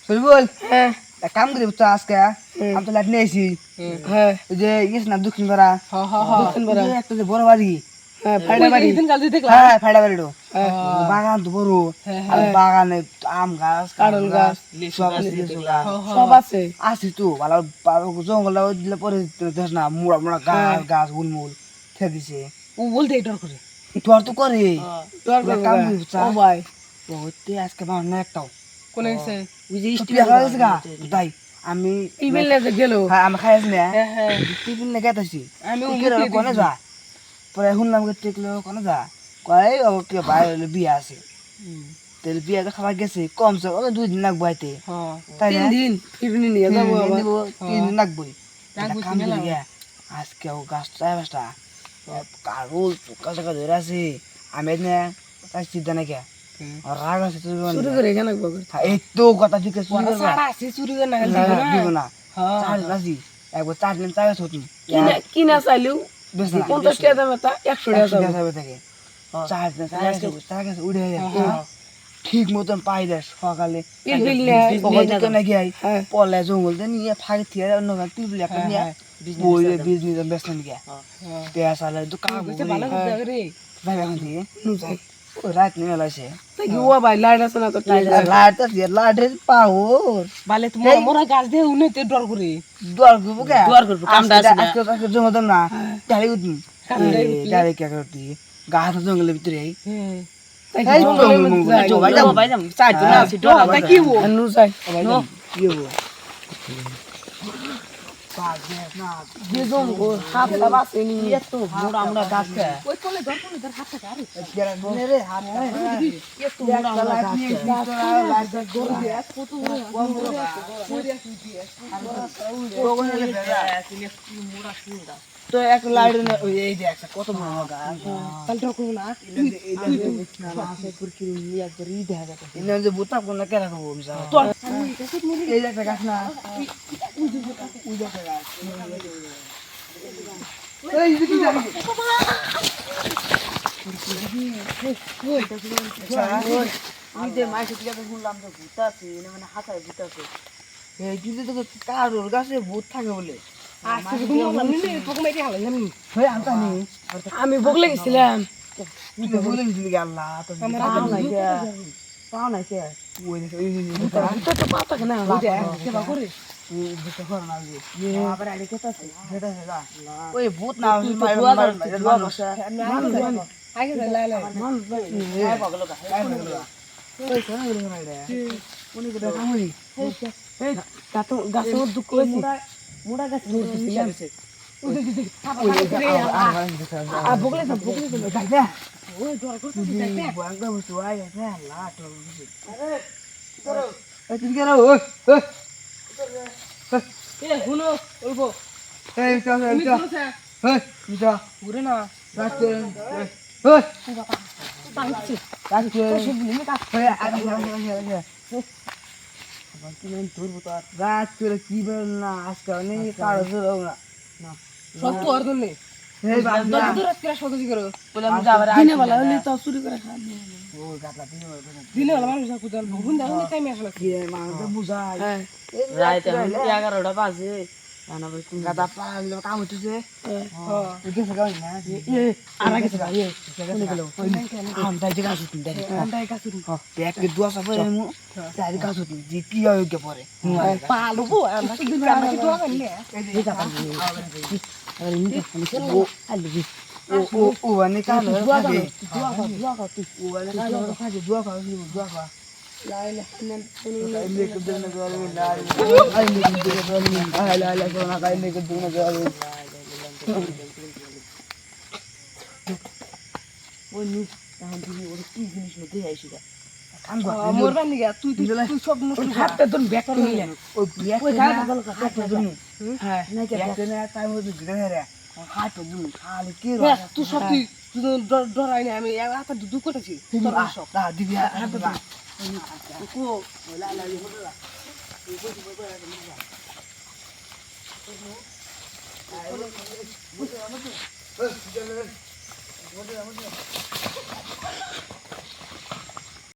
বুলবুল হ্যাঁ এক কাম করি বুঝছো আজকে আমি তো লাইট নিয়ে আইছি হ্যাঁ ওই যে ইয়েস না দক্ষিণ পাড়া দক্ষিণ পাড়া। ওই যে একটা যে বড় বাড়ি হ্যাঁ ফাইডা বাড়ি হ্যাঁ ফাইডা বাড়ি বাগান তো বড় আর বাগানে আম গাছ কাঁঠাল গাছ, সব আছে লিচু গাছ সব আছে। আছে তো ভালো জঙ্গলটা ওই দিলে পরে দেখ না মোড়া মোড়া গাছ গাছ গুলমুল খেয়ে দিছে ও বলতে ডর করে তোর তো করে ডর তোরা করে কাম কাম করি বুঝছা ও ভাই ওতে আজকে আমার না একটাও কোনে গেছে ওই যে স্টিল হয়ে গেছে গা তাই আমি টিভিল লেগে গেল। হ্যাঁ আমি খাইছি না হ্যাঁ হ্যাঁ টিফিন লেগে গেছি আমি কোনে যা পরে শুনলাম টেকলো কোনে যা কয় ও কে ভাই হলো বিয়ে আছে তাহলে বিয়েটা খাবার গেছে কমসে কম 2 দিন লাগবো আইতে তাই না 3 দিন টিফিন নিয়ে যাবো আবার। 3 দিন লাগবোই কাম করি গিয়া আজকে ও গাছ চাইবাসটা কারুল সকাল সকাল ধরে আছে আমি না তাই চিন্তা নাই কে আর রাগ আছে তুই চুরি করে কেন বকর এই তো কথা ঠিক আছে ওরা সারা আছে চুরি করে না দিব না হ্যাঁ চার নাজি একবার 4 দিন চাই হতো কিনা চাইলেও বেশ না 50 টাকা দাম তা 100 টাকা দাম। যাবে থেকে 4 দিন চাই গেছে উড়ে যায় ঠিক মতন পাই দেয় সকালে টিফিন নিয়ে ওখানে নাকি আই হ্যাঁ পলে জঙ্গল দিয়ে নিয়ে ফাঁকি থেকে অন্য গান টিপলে একটা নিয়ে বই বিজনেস বেশ নিয়ে পেঁয়াজ আলাদা দোকান ভালো করে রে ভাই এখন দিয়ে ওই রাত নিয়ে এলাইছে তাই কি ও ভাই লাইট আছে না তো লাটের পাওর বালে তোমার মোরা গাছ দিয়ে উনিতে ডর করে দর করবো কে দর করবো, কামটা আছে না। আজকে জঙ্গল না ডালি উঠুন ডালি কে করতি গাছ জঙ্গলের ভিতরে তাই এই কি জঙ্গলের মধ্যে যাই ভাই যাবো ভাই যাবো চার দিন আছে ডর তাই কি ও নু যাই কি হবো যে জন ও হাত লাবা সেনি এত মোড়া মোড়া গাছ কে ওই কোলে ধর হাত থেকে আরে রে হাত এত মোড়া মোড়া গাছ কত তো এক লাইট এই দেখ কত বড় গাছ তাহলে ডর করব না ইনে যে বুতা কোন কে রাখবো আমি তোর এই একটা গাছ না এই যে কি জানি আমি যে মাইকে থেকে শুনলাম তো ভূত আছে মানে হাতায় ভূত আছে এই যদি তো কারোর গাছে ভূত থাকে বলে আমি বগলে গেছিলাম তুই তো বলে গেছিলি আল্লাহ তো পাও নাই কে ওই তো পাতা কেন ওই ভূত না গাছের দুঃখ হয়েছে মোড়া গাছ বগলে ওই ডর করতে শুনো বলবো ঘুরে না কি বল না আজকে অনেক কারো না সব তো আর নেই এই দিনে বেলা হলে তো চুরি করে খাওয়া দিনে বেলা মানুষ খুঁজাল ভুন দেখো টাইমে আসলে বুঝাই রাত 11টা বাজে গাদা পাগল কাম হইতেছে আর আগে ভাই আম তাই যে গাছ উঠুন এক দুয়া সব তাই গাছ উঠুন যে কি অযোগ্য পরে পালবো আমরা কি আমরা কি দোয়া করলে ও মানে কাম দোয়া খাবে ও মানে কাম খাবে দোয়া খাবে দোয়া খা ডরাই না আমি দু করেছি দিবি